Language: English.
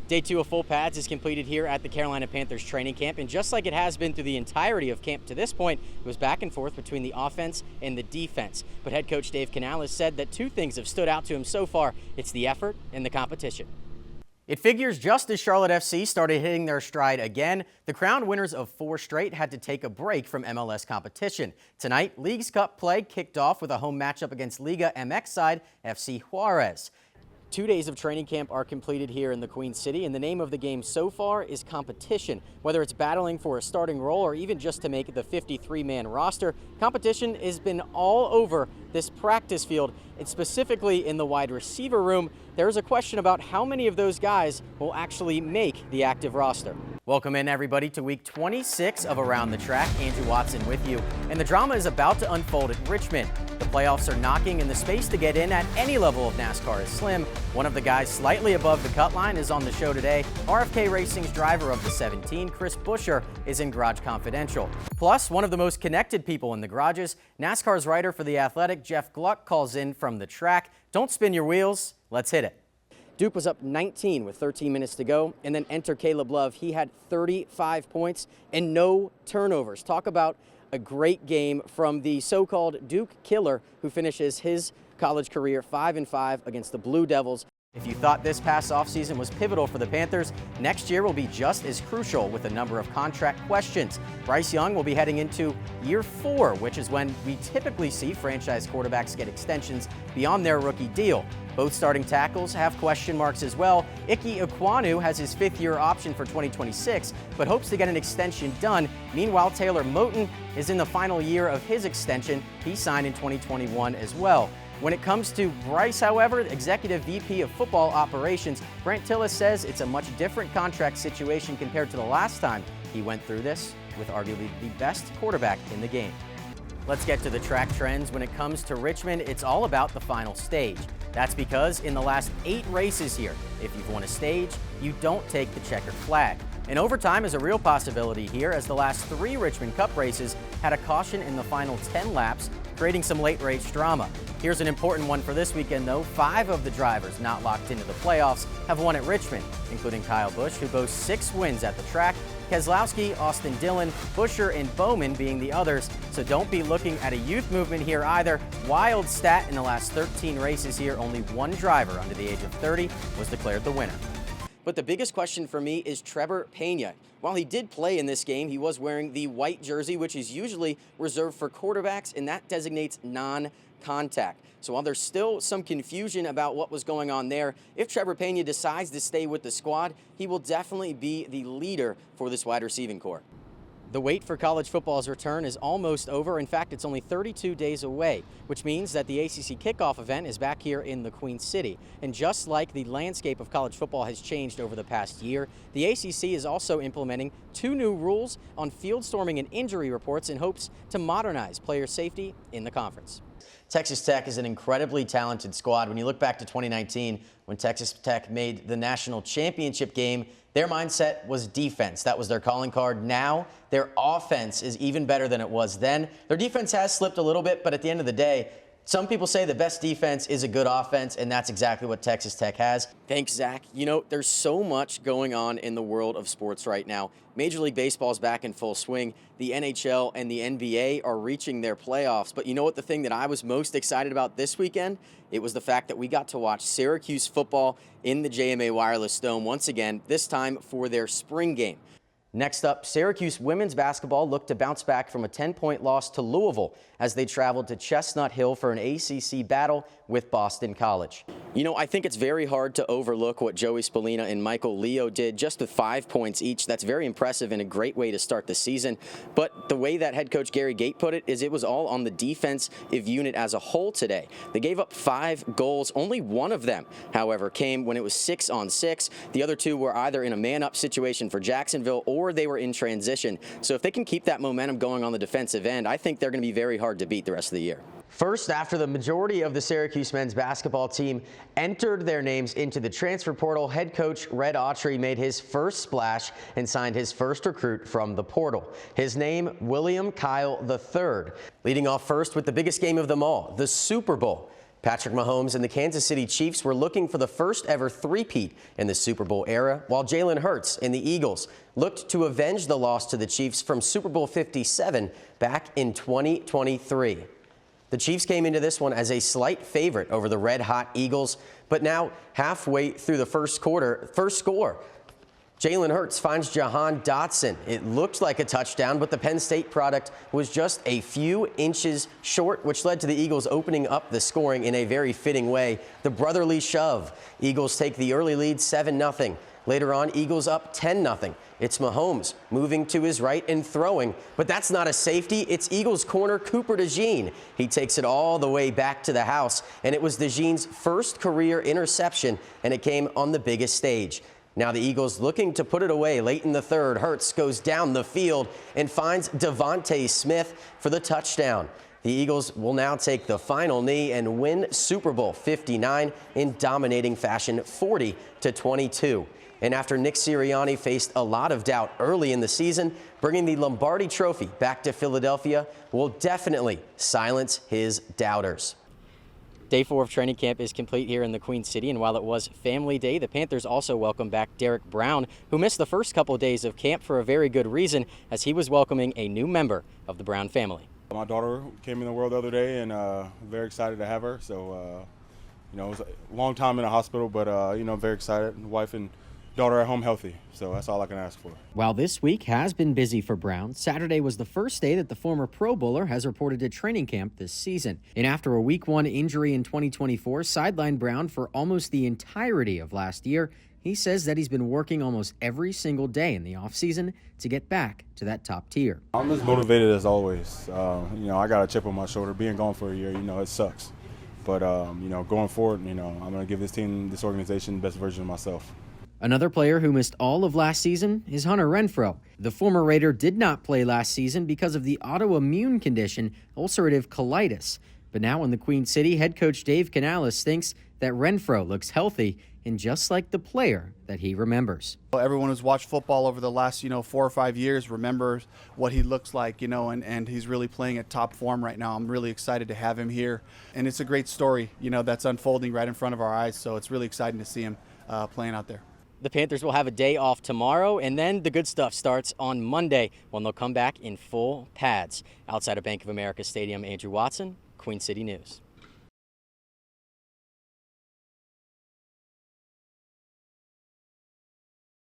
Day 2 of full pads is completed here at the Carolina Panthers training camp, and just like it has been through the entirety of camp to this point, it was back and forth between the offense and the defense. But head coach Dave Canales said that two things have stood out to him so far. It's the effort and the competition. It figures just as Charlotte FC started hitting their stride again, the crowned winners of 4 straight had to take a break from MLS competition. Tonight, Leagues Cup play kicked off with a home matchup against Liga MX side FC Juarez. 2 days of training camp are completed here in the Queen City, and the name of the game so far is competition. Whether it's battling for a starting role or even just to make the 53-man roster, competition has been all over this practice field, and specifically in the wide receiver room. There's a question about how many of those guys will actually make the active roster. Welcome in, everybody, to week 26 of Around the Track. Andrew Watson with you, and the drama is about to unfold at Richmond. The playoffs are knocking, and the space to get in at any level of NASCAR is slim. One of the guys slightly above the cut line is on the show today. RFK Racing's driver of the 17, Chris Buescher, is in Garage Confidential. Plus, one of the most connected people in the garages, NASCAR's writer for The Athletic, Jeff Gluck, calls in from the track. Don't spin your wheels. Let's hit it. Duke was up 19 with 13 minutes to go, and then enter Caleb Love. He had 35 points and no turnovers. Talk about a great game from the so-called Duke killer, who finishes his college career 5-5 against the Blue Devils. If you thought this past offseason was pivotal for the Panthers, next year will be just as crucial with a number of contract questions. Bryce Young will be heading into year 4, which is when we typically see franchise quarterbacks get extensions beyond their rookie deal. Both starting tackles have question marks as well. Ike Ekwonu has his 5th-year option for 2026, but hopes to get an extension done. Meanwhile, Taylor Moton is in the final year of his extension. He signed in 2021 as well. When it comes to Bryce, however, Executive VP of Football Operations, Brent Tillis says it's a much different contract situation compared to the last time he went through this with arguably the best quarterback in the game. Let's get to the track trends. When it comes to Richmond, it's all about the final stage. That's because in the last 8 races here, if you've won a stage, you don't take the checkered flag. And overtime is a real possibility here, as the last 3 Richmond Cup races had a caution in the final 10 laps, creating some late race drama. Here's an important one for this weekend, though. 5 of the drivers not locked into the playoffs have won at Richmond, including Kyle Busch, who boasts 6 wins at the track, Keselowski, Austin Dillon, Buescher, and Bowman being the others. So don't be looking at a youth movement here either. Wild stat, in the last 13 races here, only 1 driver under the age of 30 was declared the winner. But the biggest question for me is Trevor Pena. While he did play in this game, he was wearing the white jersey, which is usually reserved for quarterbacks, and that designates non-contact. So while there's still some confusion about what was going on there, if Trevor Pena decides to stay with the squad, he will definitely be the leader for this wide receiving corps. The wait for college football's return is almost over. In fact, it's only 32 days away, which means that the ACC kickoff event is back here in the Queen City. And just like the landscape of college football has changed over the past year, the ACC is also implementing 2 new rules on field storming and injury reports in hopes to modernize player safety in the conference. Texas Tech is an incredibly talented squad. When you look back to 2019, when Texas Tech made the national championship game, their mindset was defense. That was their calling card. Now, their offense is even better than it was then. Their defense has slipped a little bit, but at the end of the day, some people say the best defense is a good offense, and that's exactly what Texas Tech has. Thanks, Zach. You know, there's so much going on in the world of sports right now. Major League Baseball is back in full swing. The NHL and the NBA are reaching their playoffs. But you know what the thing that I was most excited about this weekend? It was the fact that we got to watch Syracuse football in the JMA Wireless Dome once again, this time for their spring game. Next up, Syracuse women's basketball looked to bounce back from a 10-point loss to Louisville as they traveled to Chestnut Hill for an ACC battle with Boston College. You know, I think it's very hard to overlook what Joey Spallina and Michael Leo did just with 5 points each. That's very impressive and a great way to start the season. But the way that head coach Gary Gait put it is it was all on the defensive unit as a whole today. They gave up 5 goals. Only one of them, however, came when it was 6-on-6. The other 2 were either in a man-up situation for Jacksonville or they were in transition. So if they can keep that momentum going on the defensive end, I think they're going to be very hard to beat the rest of the year. First, after the majority of the Syracuse men's basketball team entered their names into the transfer portal, head coach Red Autry made his first splash and signed his first recruit from the portal. His name, William Kyle III. Leading off first with the biggest game of them all, the Super Bowl. Patrick Mahomes and the Kansas City Chiefs were looking for the first ever three-peat in the Super Bowl era, while Jalen Hurts and the Eagles looked to avenge the loss to the Chiefs from Super Bowl 57 back in 2023. The Chiefs came into this one as a slight favorite over the red-hot Eagles, but now halfway through the first score, Jalen Hurts finds Jahan Dotson. It looked like a touchdown, but the Penn State product was just a few inches short, which led to the Eagles opening up the scoring in a very fitting way. The brotherly shove. Eagles take the early lead 7-0. Later on, Eagles up 10-0. It's Mahomes moving to his right and throwing, but that's not a safety. It's Eagles corner Cooper DeJean. He takes it all the way back to the house, and it was DeJean's first career interception, and it came on the biggest stage. Now the Eagles looking to put it away late in the third. Hurts goes down the field and finds Devontae Smith for the touchdown. The Eagles will now take the final knee and win Super Bowl 59 in dominating fashion, 40-22. And after Nick Sirianni faced a lot of doubt early in the season, bringing the Lombardi Trophy back to Philadelphia will definitely silence his doubters. Day 4 of training camp is complete here in the Queen City, and while it was family day, the Panthers also welcomed back Derek Brown, who missed the first couple of days of camp for a very good reason, as he was welcoming a new member of the Brown family. My daughter came in the world the other day, and very excited to have her. So, it was a long time in the hospital, but, very excited. Wife and daughter at home healthy, so that's all I can ask for. While this week has been busy for Brown, Saturday was the first day that the former Pro Bowler has reported to training camp this season. And after a Week 1 injury in 2024 sidelined Brown for almost the entirety of last year, he says that he's been working almost every single day in the offseason to get back to that top tier. I'm as motivated as always. I got a chip on my shoulder. Being gone for a year, it sucks. But, going forward, I'm going to give this team, this organization, the best version of myself. Another player who missed all of last season is Hunter Renfrow. The former Raider did not play last season because of the autoimmune condition ulcerative colitis. But now in the Queen City, head coach Dave Canales thinks that Renfrow looks healthy and just like the player that he remembers. Everyone who's watched football over the last, 4 or 5 years remembers what he looks like, and he's really playing at top form right now. I'm really excited to have him here. And it's a great story, that's unfolding right in front of our eyes. So it's really exciting to see him playing out there. The Panthers will have a day off tomorrow, and then the good stuff starts on Monday when they'll come back in full pads. Outside of Bank of America Stadium, Andrew Watson, Queen City News.